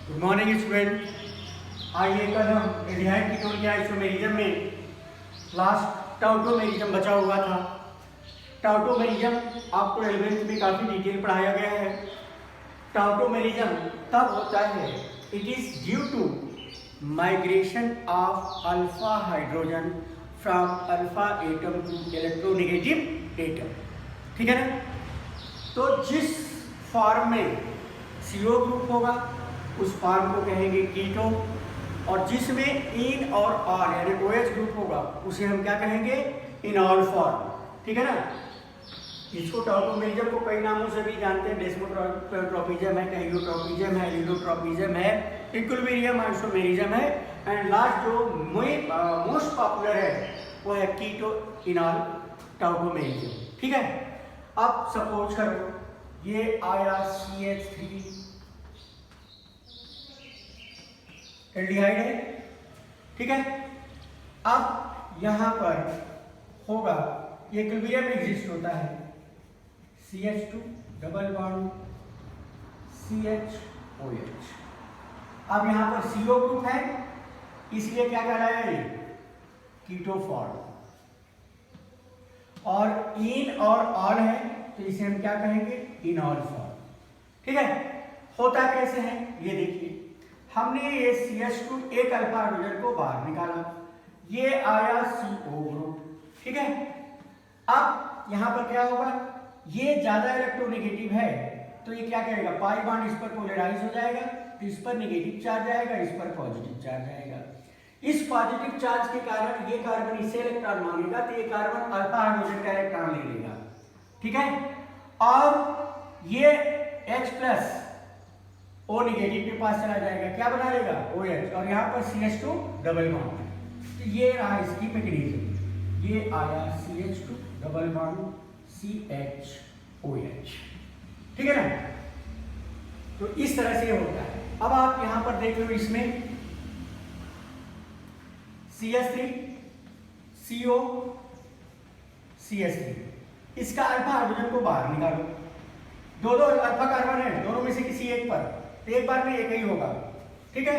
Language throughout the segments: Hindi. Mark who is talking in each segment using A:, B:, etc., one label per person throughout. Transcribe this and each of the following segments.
A: Good morning student. आइए कल हम एल्डिहाइड कीटोन के आइसोमेरिज्म में लास्ट टाउटोमेरिज्म बचा हुआ था। टाउटोमेरिज्म आपको 11th में काफ़ी डिटेल पढ़ाया गया है। टाउटोमेरिज्म तब होता है, it is due to migration of alpha hydrogen from alpha atom to electronegative atom. ठीक है ना। तो जिस फॉर्म में CO ग्रुप होगा उस फॉर्म को कहेंगे कीटोन, और जिसमें इन और ऑल यानी OH ग्रुप होगा उसे हम क्या कहेंगे, इनॉल फॉर्म। ठीक है ना। इसको टाउटोमेरिज्म को कई नामों से भी जानते हैं। डेस्मोट्रोपिज्म है, कैरियोट्रोपिज्म है, एलिलोट्रोपिज्म है, इक्विलिब्रियम आइसोमेरिज्म है, एंड लास्ट जो मोस्ट पॉपुलर है वो है कीटो इनॉल टाउटोमेरिज्म। ठीक है। अब सपोज करो ये आया CH3 एल्डिहाइड है। ठीक है। अब यहां पर होगा, ये इक्विलिब्रियम एग्जिस्ट होता है, CH2 डबल बॉन्ड CHOH। अब यहां पर CO ग्रुप है, इसलिए क्या कहलाया ये, कीटो फॉर्म। और इन और ऑल है तो इसे हम क्या कहेंगे, इनॉल फॉर्म। ठीक है। होता कैसे है ये देखिए, हमने ये CH2 एक अल्फा हाइड्रोजन को बाहर निकाला, ये आया CO ग्रुप। ठीक है। अब यहां पर क्या होगा, ये ज्यादा इलेक्ट्रोनेगेटिव है तो ये क्या करेगा, पाई बॉन्ड इस पर पोलराइज हो जाएगा, तो इस पर नेगेटिव चार्ज आएगा, इस पर पॉजिटिव चार्ज आएगा। इस पॉजिटिव चार्ज के कारण ये कार्बन इसे इलेक्ट्रॉन मांगेगा तो ये कार्बन अल्फा हाइड्रोजन का इलेक्ट्रॉन ले लेगा। ठीक है। और ये H+ O नेगेटिव के पास चला जाएगा, क्या बना लेगा, OH, और यहाँ पर CH2 डबल बॉन्ड। तो ये रहा इसकी मैकेनिज्म, ये आया CH2 डबल बॉन्ड CHOH। ठीक है ना। तो इस तरह से होता है। अब आप यहां पर देख लो, इसमें CH3 CO CH3, इसका अल्फा हाइड्रोजन को बाहर निकालो, दो अल्फा कार्बन है, दोनों में से किसी एक पर, तो एक बार में एक ही होगा। ठीक है।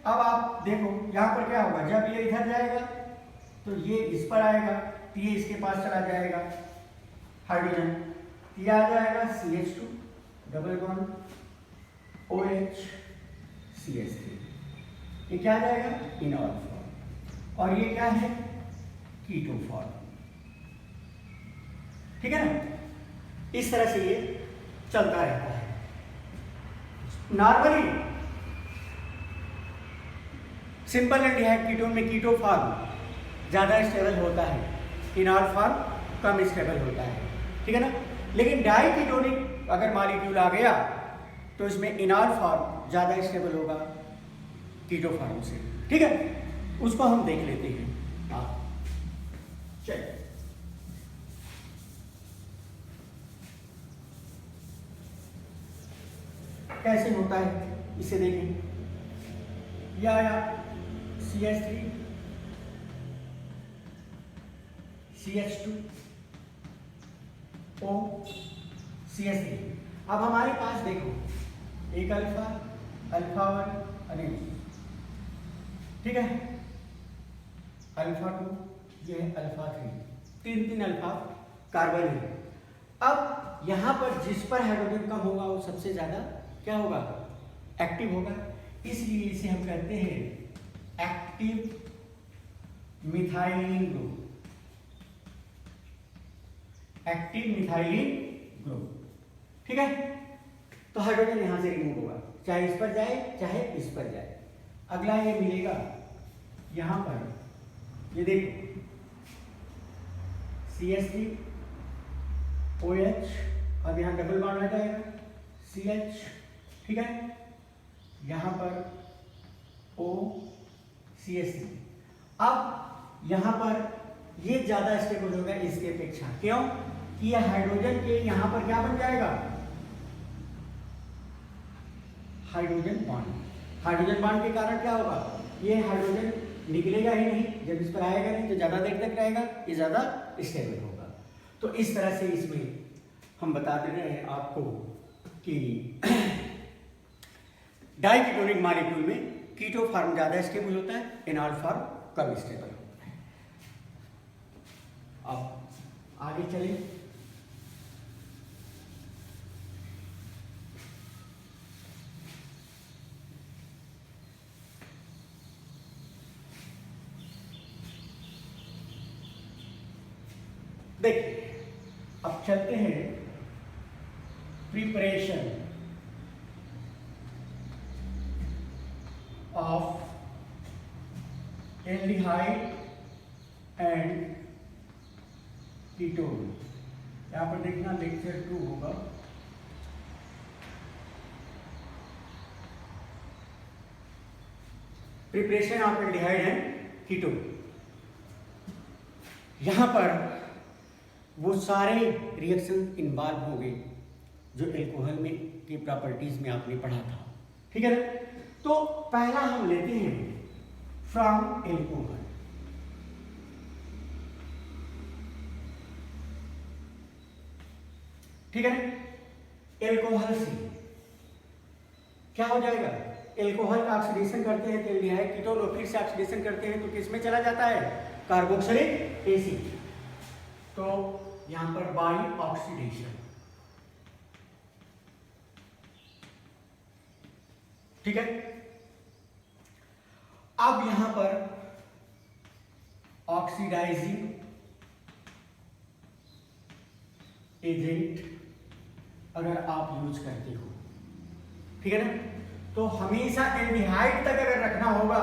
A: अब आप देखो यहां पर क्या होगा, जब ये इधर जाएगा तो ये इस पर आएगा, तो ये इसके पास चला जाएगा हाइड्रोजन, ये आ जाएगा CH2 double bond OH CH3, ये क्या आ जाएगा, इनॉल फॉर्म, और ये क्या है, कीटो फॉर्म। ठीक है ना। इस तरह से ये चलता रहता है। नॉर्मली सिंपल एल्डिहाइड कीटोन में कीटो फॉर्म ज्यादा स्टेबल होता है, इनॉल फॉर्म कम स्टेबल होता है। ठीक है ना। लेकिन डाई कीटोनिक अगर मॉलिक्यूल आ गया तो इसमें इनॉल फॉर्म ज्यादा स्टेबल होगा कीटो फॉर्म से। ठीक है। उसको हम देख लेते हैं। चलिए, कैसे होता है इसे देखें। यह आया CH3 CH2 O CH3। अब हमारे पास देखो, एक अल्फा, अल्फा 1 ठीक है, अल्फा 2, ये है अल्फा 3, तीन अल्फा कार्बन है। अब यहां पर जिस पर हाइड्रोजन कम होगा वो सबसे ज्यादा क्या होगा, एक्टिव होगा, इसलिए इसे हम कहते हैं active methylene group. Active methylene group. ठीक है। तो हाइड्रोजन यहां से रिमूव होगा, चाहे इस पर जाए चाहे इस पर जाए। अगला ये मिलेगा यहां पर, ये देखो CH3 OH, अब यहां डबल बॉन्ड आ जाएगा CH। ठीक है। यहां पर O CH3। अब यहां पर ये ज्यादा स्टेबल होगा इसके अपेक्षा, क्यों कि यह हाइड्रोजन के यहां पर क्या बन जाएगा, हाइड्रोजन बॉन्ड। हाइड्रोजन बॉन्ड के कारण क्या होगा, ये हाइड्रोजन निकलेगा ही नहीं, जब इस पर आएगा नहीं तो ज्यादा देर तक रहेगा, ये ज्यादा स्टेबल होगा। तो इस तरह से इसमें हम बता दे रहे हैं आपको कि डाइकीटोनिक मॉलिक्यूल में कीटो फॉर्म ज़्यादा स्टेबल होता है, एनॉल फॉर्म कम स्टेबल होता है। अब आगे चलें। देखिए अब चलते हैं preparation of aldehyde and ketone. यहां पर देखना लेक्चर 2 होगा। Preparation of aldehyde and ketone. यहां पर वो सारे रिएक्शन इन्वॉल्व होंगे जो एल्कोहल में की प्रॉपर्टीज में आपने पढ़ा था, ठीक है ना। तो पहला हम लेते हैं फ्रॉम एल्कोहल। ठीक है ना, एल्कोहल से क्या हो जाएगा, एल्कोहल का ऑक्सीडेशन करते हैं तो एल्डिहाइड कीटोन, और फिर से ऑक्सीडेशन करते हैं तो किस में चला जाता है, कार्बोक्सिलिक एसिड। तो यहां पर बाई ऑक्सीडेशन, ठीक है। अब यहां पर ऑक्सीडाइजिंग एजेंट अगर आप यूज करते हो, ठीक है ना, तो हमेशा एल्डिहाइड तक अगर रखना होगा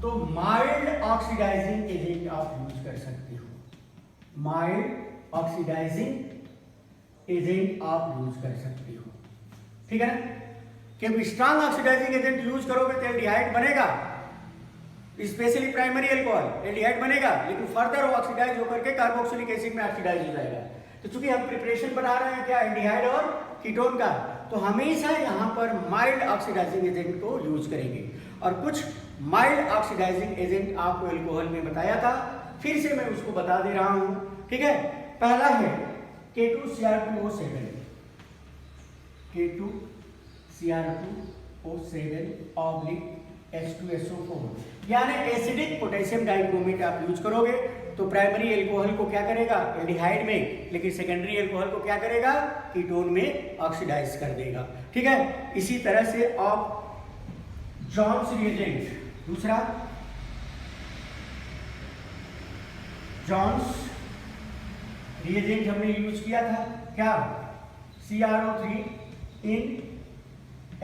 A: तो माइल्ड ऑक्सीडाइजिंग एजेंट आप यूज कर सकते हो। माइल्ड ऑक्सीडाइजिंग एजेंट आप यूज कर सकते हो, ठीक है ना। क्योंकि स्ट्रॉन्ग ऑक्सीडाइजिंग एजेंट यूज करोगे तो एल्डिहाइड बनेगा, स्पेशली प्राइमरी एल्कोहल एल्डिहाइड बनेगा, लेकिन फर्दर वो ऑक्सीडाइज होकर के कार्बोक्सिलिक एसिड में ऑक्सीडाइज हो जाएगा। तो चूंकि हम प्रिपरेशन बना रहे हैं क्या, एल्डिहाइड और कीटोन का, तो हमेशा यहाँ पर माइल्ड ऑक्सीडाइजिंग एजेंट को यूज करेंगे। और कुछ माइल्ड ऑक्सीडाइजिंग एजेंट आपको एल्कोहल में बताया था, फिर से मैं उसको बता दे रहा हूं, ठीक है। पहला है K2Cr2O7, K2Cr2O7 H2SO4, यानी एसिडिक पोटेशियम डाइक्रोमेट आप यूज करोगे तो प्राइमरी एल्कोहल को क्या करेगा, एल्डिहाइड में, लेकिन सेकेंडरी एल्कोहल को क्या करेगा, कीटोन में ऑक्सीडाइज कर देगा, ठीक है। इसी तरह से आप जॉन्स रिएजेंट, दूसरा जॉन्स रिएजेंट हमने यूज किया था क्या, CrO3 इन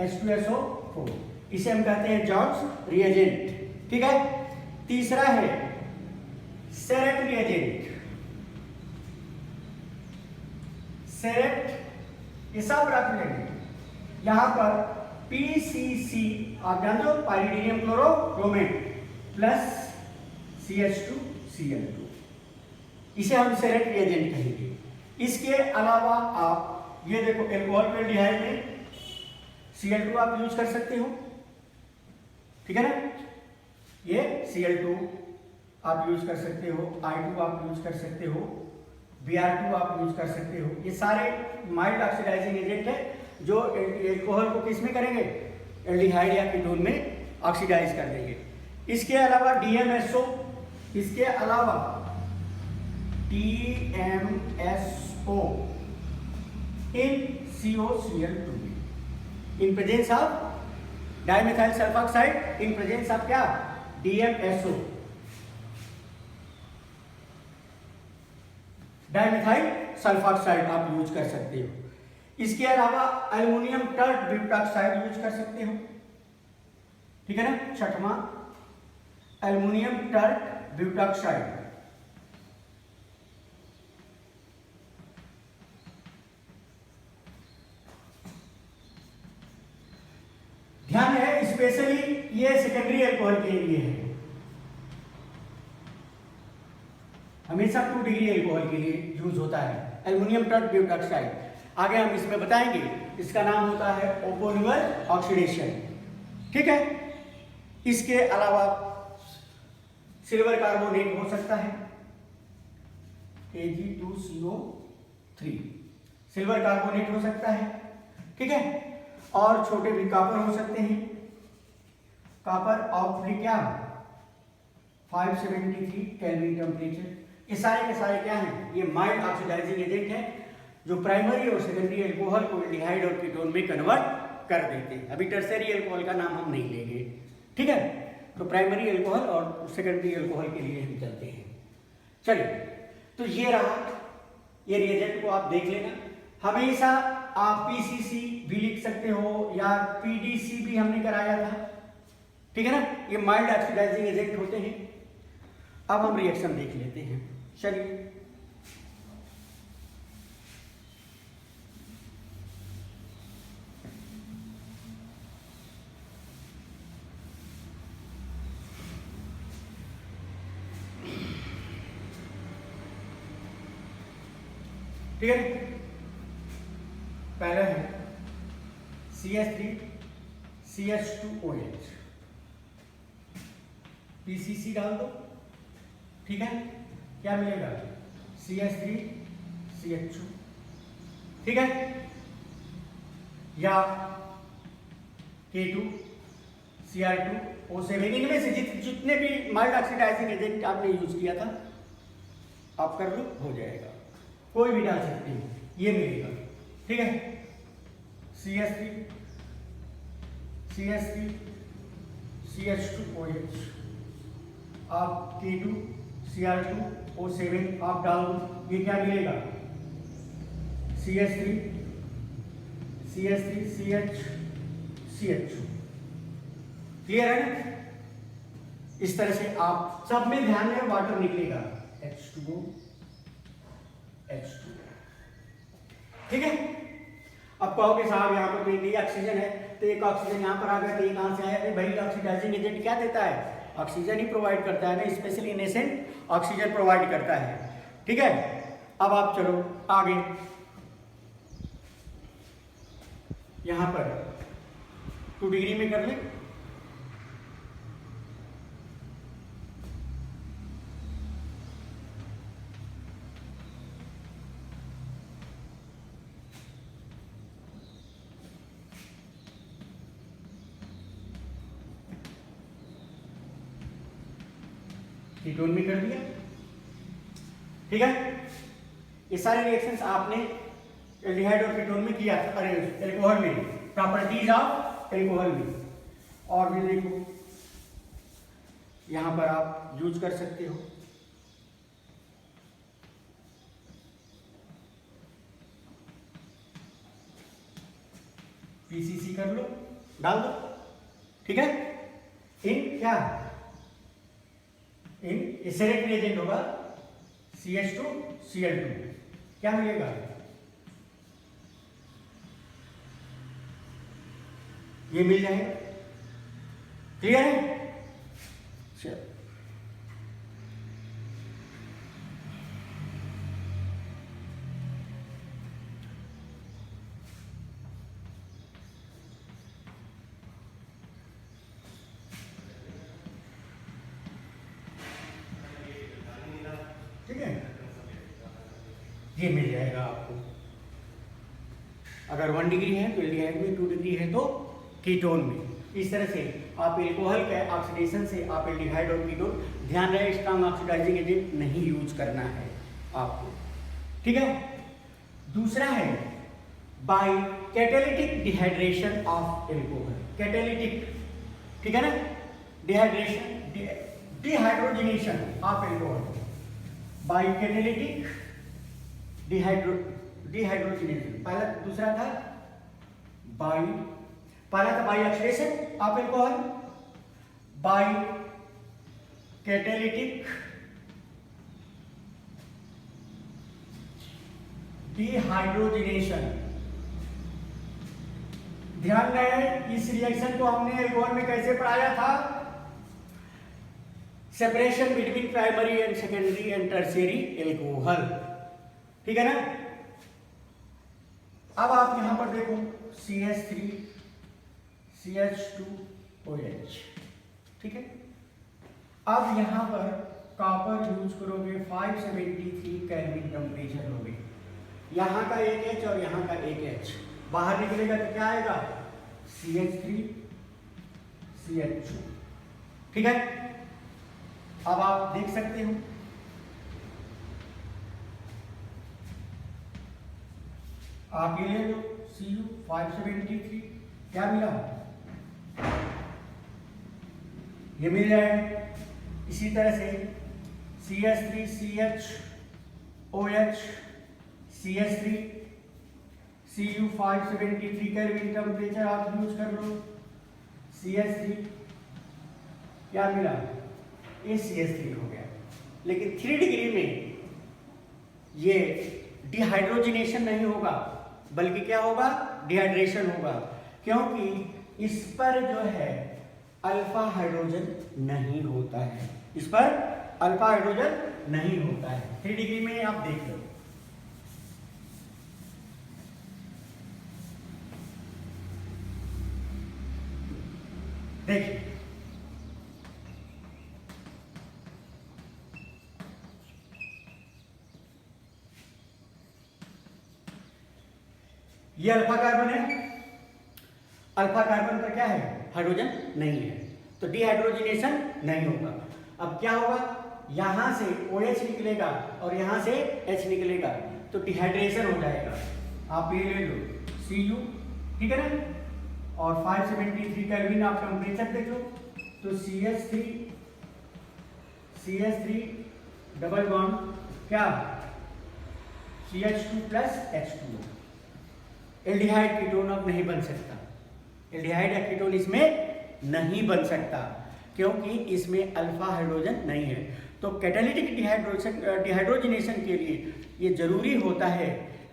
A: H2SO4, इसे हम कहते हैं जॉन्स रिएजेंट, ठीक है। तीसरा है सेरेट रिएजेंट, सेरेट ये सब रख लेंगे। यहां पर PCC आप जानते हो, पाइरीडिनियम क्लोरोक्रोमेट प्लस CH2Cl2, इसे हम सेरेट रिएजेंट कहेंगे। इसके अलावा आप ये देखो एल्कोहल पे एल्डिहाइड में Cl2 आप यूज कर सकते हो, ठीक है ना, ये Cl2 आप यूज कर सकते हो, I2 आप यूज कर सकते हो, Br2 आप यूज कर सकते हो। ये सारे माइल्ड ऑक्सीडाइजिंग एजेंट है जो एल्कोहल को किस में करेंगे, एल्डिहाइड या कीटोन में ऑक्सीडाइज कर देंगे। इसके अलावा DMSO, इसके अलावा DMSO in COCl2 in presence of dimethyl sulfoxide, in presence of क्या, DMSO, डाइमेथाइल सल्फॉक्साइड आप यूज कर सकते हो। इसके अलावा एल्युमिनियम टर्ट ब्यूटॉक्साइड यूज कर सकते हो, ठीक है ना। छठवां एल्युमिनियम टर्ट ब्यूटॉक्साइड, ध्यान है स्पेशली ये सेकेंडरी एल्कोहल के लिए है, हमेशा 2 डिग्री एल्कोहल के लिए यूज होता है एल्युमिनियम टर्ट ब्यूटॉक्साइड। आगे हम इसमें बताएंगे, इसका नाम होता है ओपोन्यूअल ऑक्सीडेशन, ठीक है। इसके अलावा सिल्वर कार्बोनेट हो सकता है, Ag2CO3 सिल्वर कार्बोनेट हो सकता है, ठीक है। और छोटे भी कॉपर हो सकते हैं। कॉपर ऑफ क्या 573 केल्विन टेम्परेचर। ये सारे के सारे क्या हैं, ये माइल्ड ऑक्सीडाइजिंग एजेंट है जो प्राइमरी और सेकेंडरी अल्कोहल को एल्डिहाइड और कीटोन में कन्वर्ट कर देते हैं। अभी टर्सरी अल्कोहल का नाम हम नहीं लेंगे, ठीक है। तो प्राइमरी अल्कोहल और सेकेंडरी अल्कोहल के लिए हम चलते हैं। चलिए, तो ये रहा, ये रिएजेंट को आप देख लेना। हमेशा आप पीसीसी भी लिख सकते हो या पीडीसी भी हमने कराया था, ठीक है ना। ये माइल्ड ऑक्सीडाइजिंग एजेंट होते हैं। अब हम रिएक्शन देख लेते हैं। चलिए, ठीक है। पहला है CH3CH2OH, पीसीसी डाल दो, ठीक है। क्या मिलेगा CH3CH2, ठीक है, या K2Cr2O7। इनमें से जितने भी माइल्ड ऑक्सीडाइजिंग एजेंट आपने यूज किया था आप कर लो, हो जाएगा। कोई भी डाल सकते हैं, ये मिलेगा, ठीक है। CH3CH2OH, आप K2Cr2O7 आप डाल दो, ये क्या मिलेगा CH3CH2। क्लियर है ना। इस तरह से आप सब में ध्यान में वाटर निकलेगा H2O H2, ठीक है। अब कहोगे साहब यहाँ पर तो ये ऑक्सीजन है, तो एक ऑक्सीजन यहाँ पर आ गया, तो ये कहाँ से आया? अरे भाई, ऑक्सीडाइजिंग एजेंट क्या देता है? ऑक्सीजन ही प्रोवाइड करता है ना, स्पेशली नेसेंट ऑक्सीजन प्रोवाइड करता है, ठीक है। अब आप चलो आगे, यहाँ पर 2 डिग्री में कर ले। कीटोन में कर दिया, ठीक है। ये सारे रिएक्शंस आपने एल्डिहाइड और कीटोन में किया, अरे एल्कोहल में, प्रॉपर्टीज ऑफ एल्कोहल में। और भी देखो, यहां पर आप यूज कर सकते हो। पीसीसी कर लो, डाल दो, ठीक है। इन क्या, इन सेलेक्ट रिएजेंट होगा CH2Cl2, क्या मिलेगा? ये मिल जाएगा। क्लियर है? चलो, ठीक है, ये मिल जाएगा आपको। अगर 1 डिग्री है तो एल्डिहाइड में, 2 डिग्री है तो कीटोन में। इस तरह से आप एल्कोहल के ऑक्सीडेशन से आप एल्डिहाइड और कीटोन, ध्यान रहे स्ट्रॉन्ग ऑक्सीडाइजिंग एजेंट नहीं यूज करना है आपको, ठीक है। दूसरा है by catalytic dehydration of alcohol. Catalytic, ठीक है ना, dehydration, dehydrogenation of alcohol by catalytic dehydrogenation. पहला, दूसरा था बाय, पहला था by oxidation of alcohol, by catalytic dehydrogenation. ध्यान रहे इस रिएक्शन को हमने एल्कोहल में कैसे पढ़ाया था? Separation between primary and secondary and tertiary alcohol, ठीक है ना। अब आप यहां पर देखो CH3CH2OH, ठीक है। अब यहां पर कॉपर यूज करोगे, 573 केल्विन टेम्परेचर लोगे। यहां का एक H और यहां का एक H बाहर निकलेगा तो क्या आएगा? CH3 CH2। ठीक है, अब आप देख सकते हो आप ये ले लो Cu573, क्या मिला, ये मिल जाएगा। इसी तरह से CH3 CHOH CH3 Cu573 kelvin temperature आप यूज कर लो। CH3 क्या मिला, ये CH3 हो गया। लेकिन 3 डिग्री में ये डिहाइड्रोजनेशन नहीं होगा, बल्कि क्या होगा, डिहाइड्रेशन होगा, क्योंकि इस पर जो है अल्फा हाइड्रोजन नहीं होता है, इस पर अल्फा हाइड्रोजन नहीं होता है। 3 डिग्री में आप देख लो। देखिए ये अल्फा कार्बन है, अल्फा कार्बन पर क्या है, हाइड्रोजन नहीं है, तो डिहाइड्रोजनेशन नहीं होगा। अब क्या होगा, यहां से OH निकलेगा और यहां से H निकलेगा, तो डिहाइड्रेशन हो जाएगा। आप ये ले लो Cu, ठीक है ना, और 573 केल्विन आप टेम्परेचर देखो, तो CH3 डबल बॉन्ड क्या, CH2 plus H2। Aldehyde ketone अब नहीं बन सकता, एल्डिहाइड कीटोन इसमें नहीं बन सकता, क्योंकि इसमें अल्फा हाइड्रोजन नहीं है। तो कैटालिटिक डिहाइड्रोजनेशन के लिए ये जरूरी होता है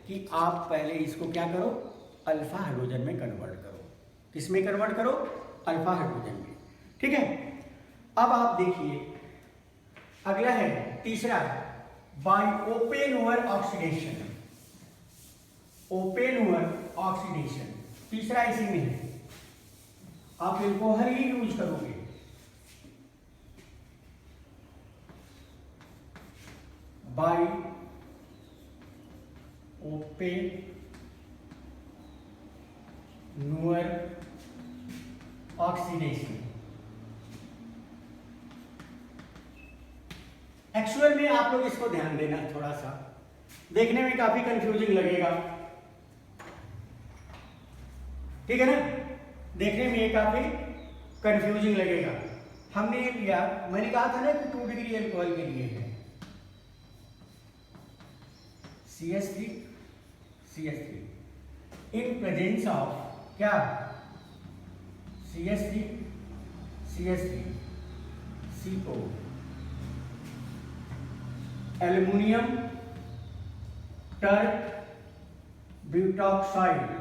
A: कि आप पहले इसको क्या करो, अल्फा हाइड्रोजन में कन्वर्ट करो। किस में कन्वर्ट करो, अल्फा हाइड्रोजन में। ठीक है, अब आप देखिए अगला है तीसरा, by Oppenauer oxidation. Oppenauer oxidation तीसरा इसी में है, आप एल्कोहल ही यूज करोगे। By Oppenauer oxidation. एक्चुअल में आप लोग इसको ध्यान देना, थोड़ा सा देखने में काफी कंफ्यूजिंग लगेगा, ठीक है ना, देखने में ये काफी कंफ्यूजिंग लगेगा। हमने ये लिया, मैंने कहा था ना कि 2 डिग्री अल्कोहल के लिए है CH3 इन प्रेजेंस ऑफ क्या, CH3 CO, aluminium tert butoxide.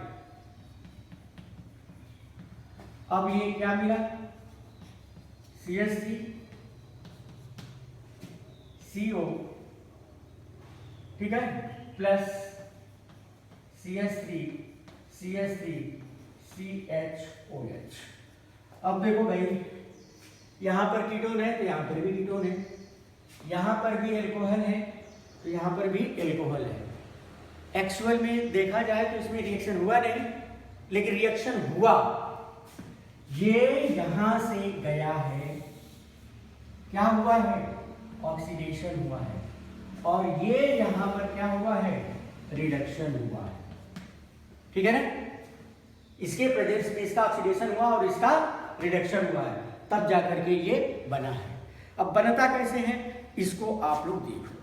A: अब ये क्या मिला, CH3 CO, ठीक है, प्लस CH3 CHOH। अब देखो भाई, यहां पर कीटोन है तो यहां पर भी कीटोन है, यहां पर भी एल्कोहल है तो यहां पर भी एल्कोहल है। एक्चुअल में देखा जाए तो इसमें रिएक्शन हुआ नहीं, लेकिन रिएक्शन हुआ, ये यहां से गया है, क्या हुआ है, ऑक्सीडेशन हुआ है, और ये यहां पर क्या हुआ है, रिडक्शन हुआ है। ठीक है ना, इसके प्रेजेंस में इसका ऑक्सीडेशन हुआ और इसका रिडक्शन हुआ है, तब जाकर के ये बना है। अब बनता कैसे है, इसको आप लोग देखो,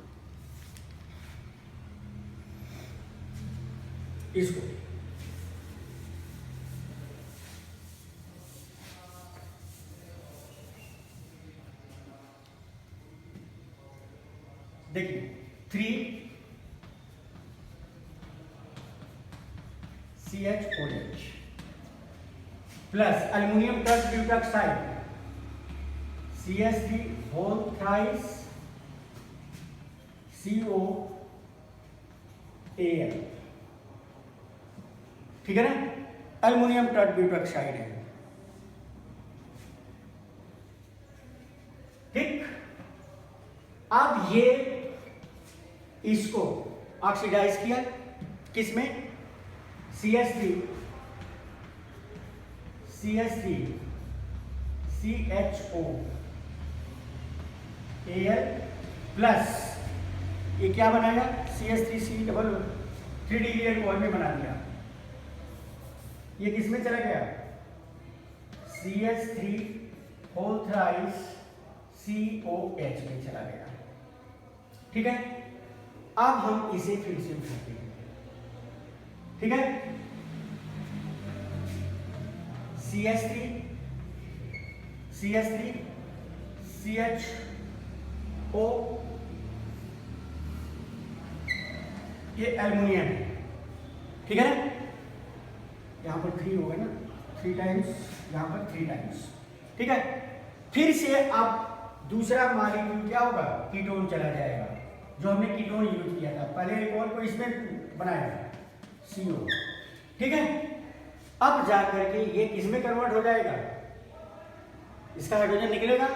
A: इसको देखिए, 3 CHOH plus aluminium tert butoxide CH3 whole thrice COAl, ठीक है ना, एल्युमिनियम टर्क ब्यूटॉक्साइड है। ठीक, अब ये इसको ऑक्सीडाइज किया, किसमें, CH3 CH3 CHO Al plus ये क्या बनाएगा CH3C डबल 3 डिग्री अल्कोहल में बना दिया। ये किस में चला गया CH3 होल थ्राइस COH में चला गया। ठीक है, अब हम इसे फिर से उठाते हैं। ठीक है, CH3 CHO ये एल्युमिनियम है। ठीक है ना, यहां पर 3 होगा ना, 3 टाइम्स, यहां पर 3 टाइम्स। ठीक है, फिर से अब दूसरा मॉलिक्यूल क्या होगा, कीटोन चला जाएगा, जो हमने कीटोन यूज किया था पहले अल्कोहल को इसमें बनाया CO। ठीक है, अब जाकर के ये किस में कन्वर्ट हो जाएगा, इसका हाइड्रोजन निकलेगा।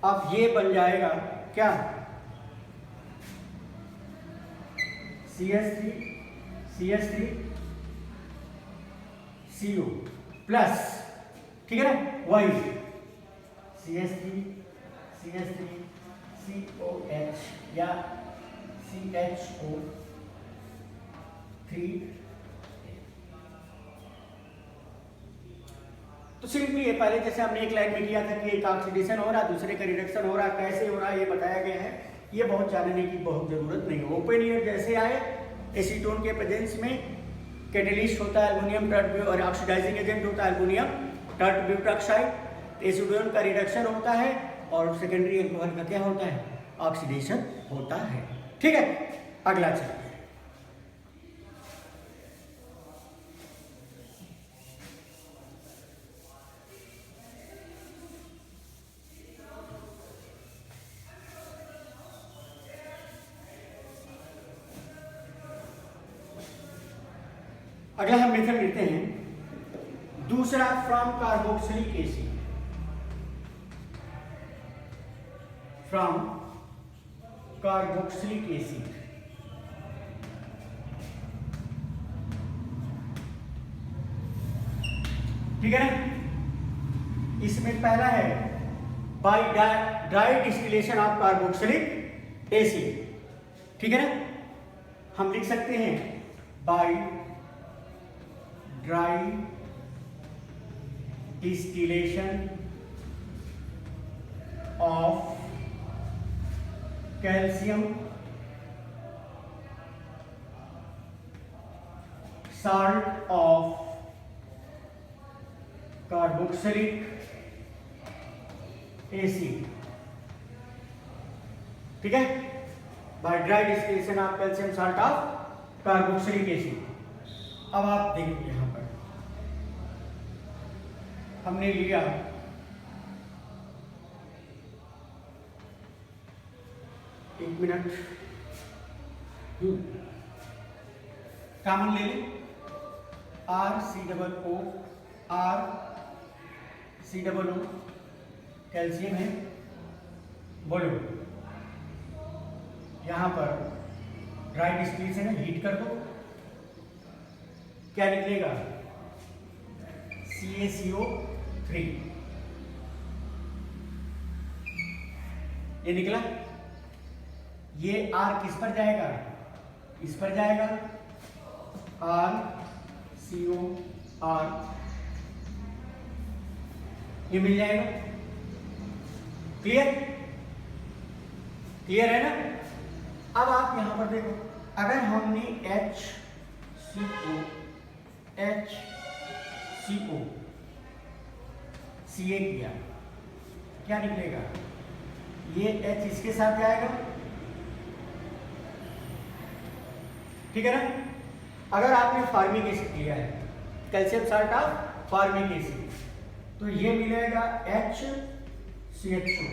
A: अब ये बन जाएगा क्या CH3 CO प्लस, ठीक है ना, वही CH3 COH या CHO3। तो सिंपली ये पहले जैसे हमने एक लाइन में किया था कि एक ऑक्सीडेशन हो रहा, दूसरे का रिडक्शन हो रहा, कैसे हो रहा है ये बताया गया है। ये बहुत जानने की बहुत जरूरत नहीं है। ओपन ईयर जैसे आए, एसीटोन के प्रेजेंस में कैटलिस्ट होता है एल्युमिनियम टर्ट और ऑक्सीडाइजिंग एजेंट होता है एल्युमिनियम टर्ट ब्यूटाक्साइड। एसीटोन का रिडक्शन होता है और सेकेंडरी अल्कोहल का क्या होता है, ऑक्सीडेशन होता है। ठीक है, अगला चलिए। अगला हम मेथड लेते हैं दूसरा, from carboxylic acid, from carboxylic acid. ठीक है ना, इसमें पहला है by dry distillation of carboxylic acid. ठीक है ना, हम लिख सकते हैं by dry distillation of calcium salt of carboxylic acid. ठीक है, by dry distillation of calcium salt of carboxylic acid. अब आप देखिए यहां पर हमने लिया एक मिनट, कॉमन ले लें, RCOO कैल्शियम है। बोलो यहां पर ड्राई डिस्टिलेशन है, हीट कर दो, क्या निकलेगा CaCO3। ये निकला, ये R किस पर जाएगा, इस पर जाएगा, RCOR ये मिल जाएगा। क्लियर, क्लियर है ना। अब आप यहां पर देखो, अगर हमने HCO Ca किया, क्या निकलेगा, ये H इसके साथ जाएगा। ठीक है ना, अगर आपने फार्मिक एसिड लिया है, calcium salt of formic acid, तो ये मिलेगा HCHO,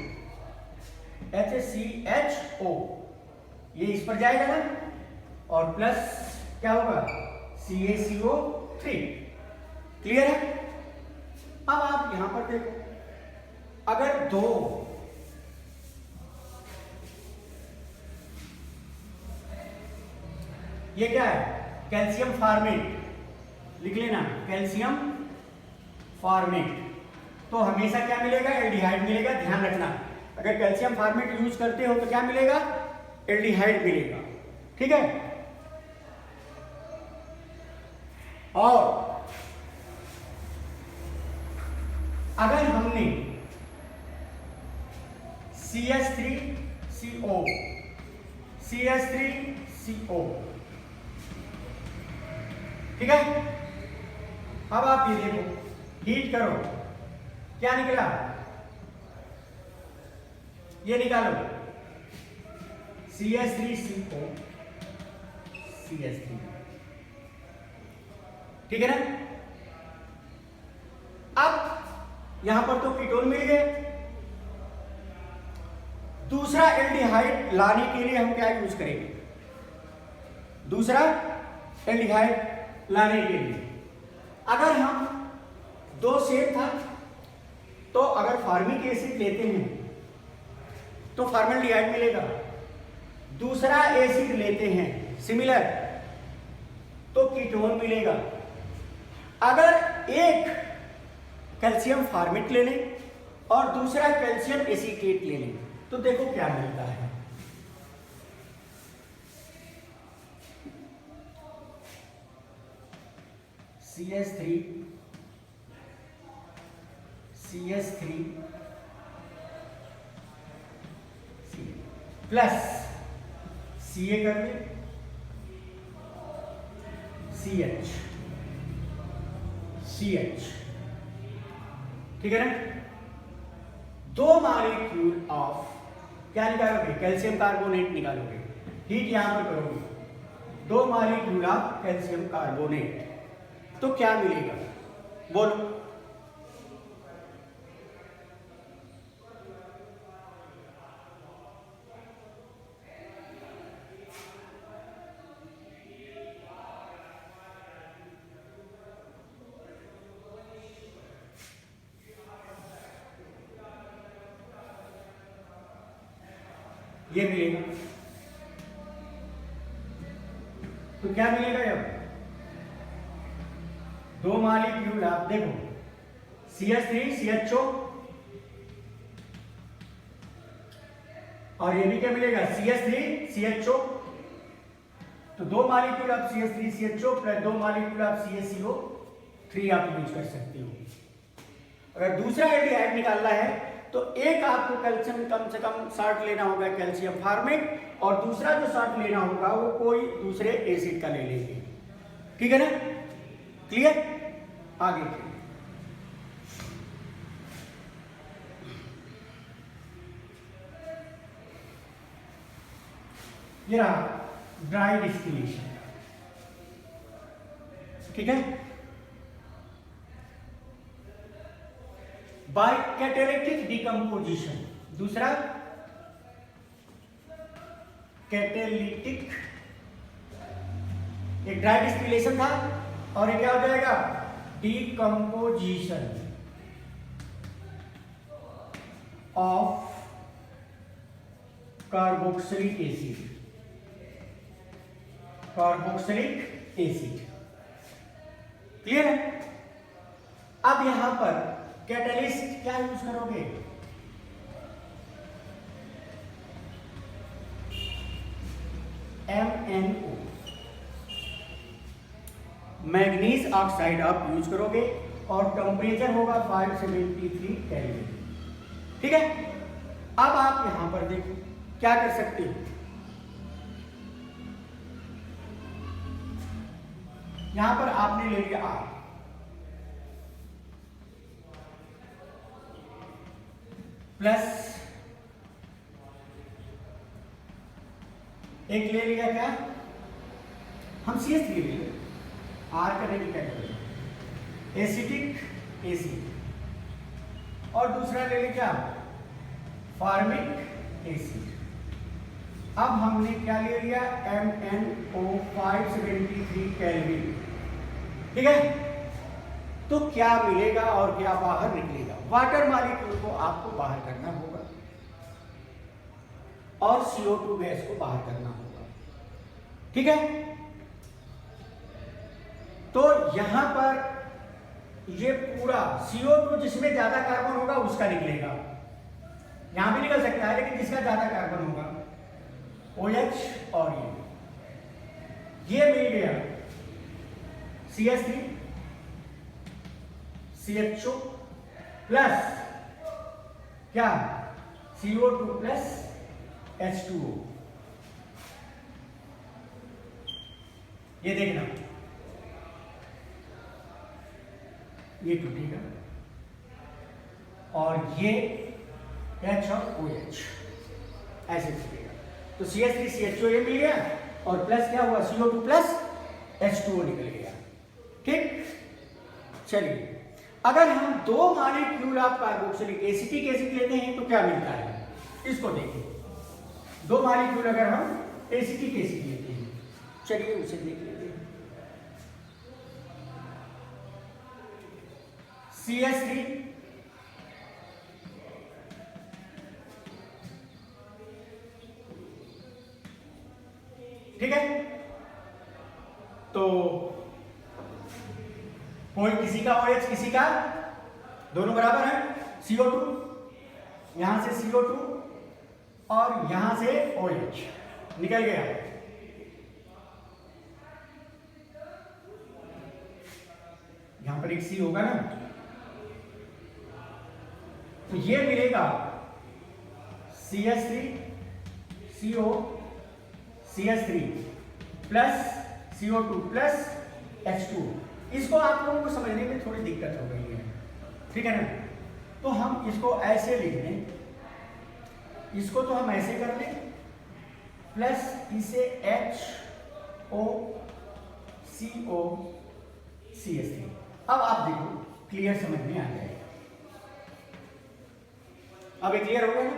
A: ये इस पर जाएगा ना, और प्लस क्या होगा CaCO3। क्लियर है। अब आप यहां पर देखो, अगर दो ये क्या है, कैल्शियम फार्मेट लिख लेना, कैल्शियम फॉर्मेट, तो हमेशा क्या मिलेगा, एल्डिहाइड मिलेगा। ध्यान रखना, अगर कैल्शियम फॉर्मेट यूज करते हो तो क्या मिलेगा, एल्डिहाइड मिलेगा। ठीक है, और अगर हमने CH3CO CH3CO, ठीक है, अब आप ये देखो, हीट करो, क्या निकला, ये निकालो CH3CO CH3, ठीक है ना। अब यहां पर तो कीटोन मिल गए, दूसरा एल्डिहाइड लाने के लिए हम क्या यूज करेंगे, दूसरा एल्डिहाइड लाने के लिए अगर हम दो सेम था, तो अगर फार्मिक एसिड लेते हैं तो फॉर्मल्डिहाइड मिलेगा, दूसरा एसिड लेते हैं सिमिलर तो कीटोन मिलेगा। अगर एक कैल्शियम फॉर्मेट ले लें और दूसरा कैल्शियम एसीटेट ले लें तो देखो क्या मिलता है। CH3 प्लस Ca कर ले, CH, ठीक है ना। दो मॉलिक्यूल ऑफ क्या निकालोगे, कैल्शियम कार्बोनेट निकालोगे, हीट यहां पर करोगे, दो मॉलिक्यूल ऑफ कैल्शियम कार्बोनेट, तो क्या मिलेगा बोलो, ये मिलेगा, तो क्या मिलेगा, अब दो मॉलिक्यूल आप देखो CH3 CHO, और ये भी क्या मिलेगा CH3 CHO, तो दो मॉलिक्यूल आप CH3 CHO प्लस दो मॉलिक्यूल आप CaCO3 आप यूज कर सकते हो। अगर दूसरा एल्डिहाइड निकालना है तो एक आपको कैल्शियम कम से कम शॉर्ट लेना होगा कैल्शियम फॉर्मेट, और दूसरा जो शॉर्ट लेना होगा वो कोई दूसरे एसिड का ले लेंगे, ठीक है ना, क्लियर। आगे ये रहा ड्राई डिस्टिलेशन, ठीक है, बाय कैटेलिटिक डिकम्पोजिशन, दूसरा कैटेलिटिक, एक ड्राई डिस्टिलेशन था और ये क्या हो जाएगा decomposition of carboxylic acid, carboxylic acid, clear है। अब यहां पर कैटलिस्ट क्या यूज करोगे, MnO, मैग्नीज ऑक्साइड आप यूज करोगे और टेम्परेचर होगा 573 केल्विन, ठीक है। अब आप यहां पर देखो क्या कर सकते हो, यहां पर आपने ले लिया R प्लस एक ले लिया क्या, हम CH3 ले लिया, R करने की क्या करें, एसिटिक एसिड, और दूसरा ले लिया क्या फॉर्मिक एसिड। अब हमने क्या ले लिया MnO 573 केल्विन, ठीक है। तो क्या मिलेगा और क्या बाहर निकलेगा, वाटर मॉलिक्यूल को आपको बाहर करना होगा और CO2 गैस को बाहर करना होगा, ठीक है। तो यहां पर ये पूरा CO2 जिसमें ज्यादा कार्बन होगा उसका निकलेगा, यहां भी निकल सकता है लेकिन जिसका ज्यादा कार्बन होगा OH, और ये मिल गया CH3 CHO प्लस क्या CO2 प्लस H2O। ये देखना, ये टूटेगा और ये H और OH ऐसे टूटेगा, तो CH3 CHO ये मिल गया और प्लस क्या हुआ CO2 प्लस H2O निकल गया। ठीक, चलिए अगर हम दो molecule of carboxylic acetic acid लेते हैं तो क्या मिलता है, इसको देखिए। दो मॉलिक्यूल अगर हम एसिटिक एसिड लेते हैं, चलिए उसे देख लेते हैं। CH3 ठीक है, तो कोई किसी का OH किसी का, दोनों बराबर है। CO2 यहां से CO2 और यहां से OH निकल गया, यहां पर एक C होगा ना, तो ये मिलेगा CH3 CO CH3 plus CO2 plus H2। इसको आप लोगों को समझने में थोड़ी दिक्कत हो गई है, ठीक है ना, तो हम इसको ऐसे लिख दें, इसको तो हम ऐसे कर लें, प्लस इसे HO CO CH3। अब आप देखो क्लियर समझ में आ जाएगा। अब ये क्लियर हो गया ना,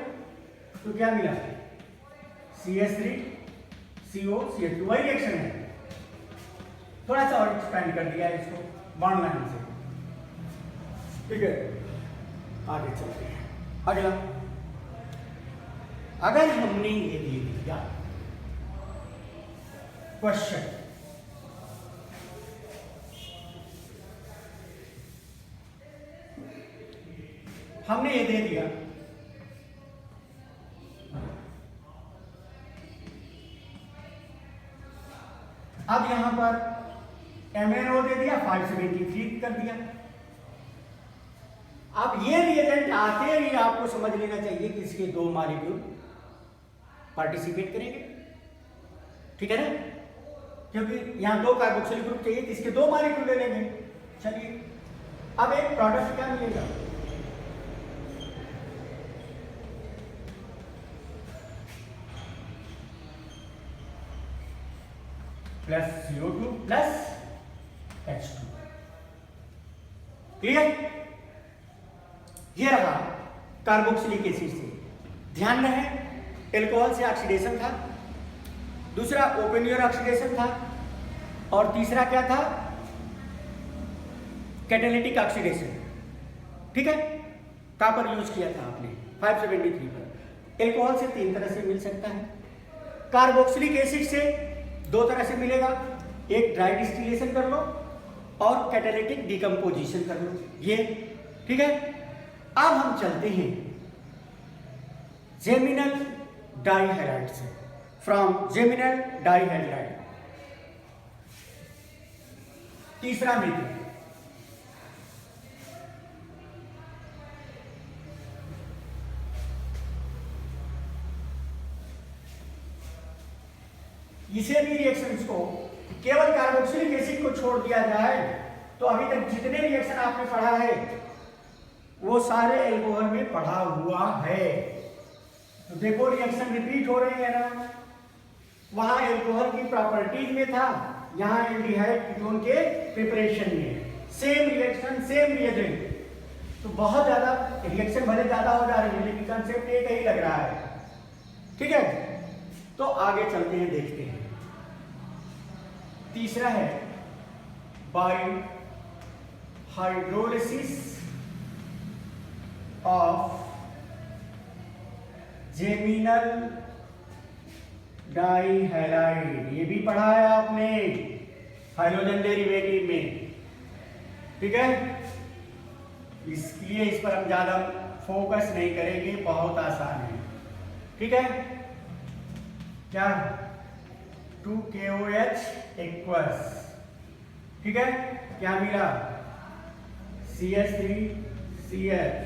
A: तो क्या मिला CH3 CO CH2, वही रिएक्शन है, थोड़ा सा और एक्सपेंड कर दिया है इसको बॉन्ड लाइन से, ठीक है। आगे चलते हैं, अगला अगर हमने ये दे दिया क्वेश्चन, हमने ये दे दिया अब यहां पर MnO दे दिया, 573 कर दिया। अब ये रिएजेंट आते ही आपको समझ लेना चाहिए कि इसके दो मॉलिक्यूल पार्टिसिपेट करेंगे, ठीक है ना, क्योंकि यहां दो कार्बोक्सिलिक ग्रुप चाहिए तो इसके दो मॉलिक्यूल ले लेंगे। चलिए अब एक प्रोडक्ट क्या मिलेगा, plus CO2 plus H2, clear. ये रहा कार्बोक्सिलिक एसिड से, ध्यान रहे एल्कोहल से ऑक्सीडेशन था, दूसरा ओपन ईयर ऑक्सीडेशन था, और तीसरा क्या था कैटालिटिक ऑक्सीडेशन, ठीक है। कहां पर यूज किया था आपने 573 पर। एल्कोहल से तीन तरह से मिल सकता है, कार्बोक्सिलिक एसिड से दो तरह से मिलेगा, एक ड्राई डिस्टिलेशन कर लो और कैटालिटिक डिकम्पोजिशन कर लो, ये ठीक है। अब हम चलते हैं जेमिनल डाइहैलाइड से, फ्रॉम जेमिनल डाइहैलाइड, तीसरा मेथड। इसे भी रिएक्शंस को केवल कार्बोक्सिलिक एसिड को छोड़ दिया जाए तो अभी तक जितने रिएक्शन आपने पढ़ा है वो सारे एल्कोहल में पढ़ा हुआ है। तो देखो रिएक्शन रिपीट हो रहे हैं ना, वहां एल्कोहल की प्रॉपर्टीज में था, यहाँ एल्डिहाइड कीटोन के प्रिपरेशन में सेम रिएक्शन सेम रिएजेंट, तो बहुत ज्यादा रिएक्शन भले ज्यादा हो जा रही है लेकिन कंसेप्ट एक ही लग रहा है, ठीक है। तो आगे चलते हैं, देखते हैं। तीसरा है बाय हाइड्रोलिसिस ऑफ जेमिनल डाइहैलाइड, ये भी पढ़ा है आपने हाइड्रोजन डेरिवेटिव में, ठीक है। इसलिए इस पर हम ज़्यादा फोकस नहीं करेंगे, बहुत आसान है। ठीक है, क्या 2KOH इक्वल्स, ठीक है, क्या मिला CH3 CH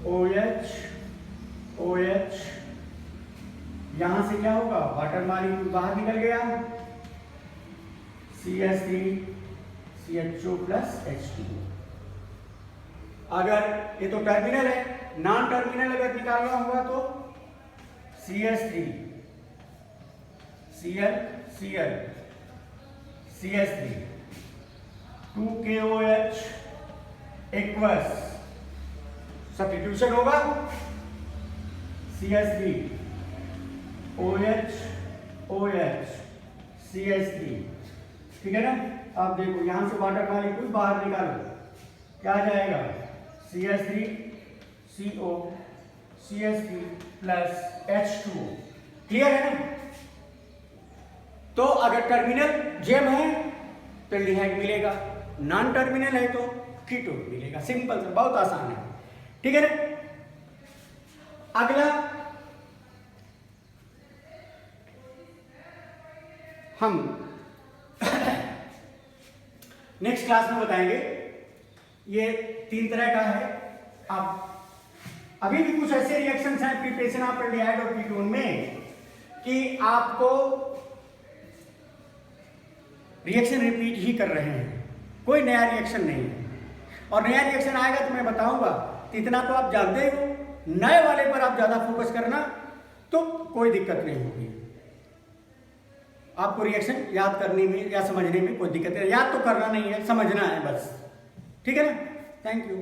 A: OH OH, यहां से क्या होगा, वाटर मॉलिक्यूल बाहर निकल गया, CH3 CHO प्लस H2। अगर ये तो टर्मिनल है, नॉन टर्मिनल अगर निकालना होगा तो CH3 Cl Cl CH3 2KOH equals, substitution होगा CH3 OH OH CH3, ठीक है ना। अब देखो यहां से वाटर मॉलिक्यूल बाहर निकालो, क्या आ जाएगा CH3 CO CH3 plus H2O, clear है ना। तो अगर टर्मिनल जेम है तो एल्डिहाइड मिलेगा, नॉन टर्मिनल है तो कीटोन मिलेगा, सिंपल सा, बहुत आसान है, ठीक है ना। अगला हम नेक्स्ट क्लास में बताएंगे, ये 3 तरह का है। अब अभी भी कुछ ऐसे रिएक्शंस हैं प्रिपरेशन ऑफ एल्डिहाइड और कीटोन में कि आपको रिएक्शन रिपीट ही कर रहे हैं, कोई नया रिएक्शन नहीं है। और नया रिएक्शन आएगा तो मैं बताऊंगा, इतना तो आप जानते ही हो, नए वाले पर आप ज्यादा फोकस करना तो कोई दिक्कत नहीं होगी। आपको रिएक्शन याद करने में या समझने में कोई दिक्कत नहीं, याद तो करना नहीं है, समझना है बस, ठीक है ना। Thank you.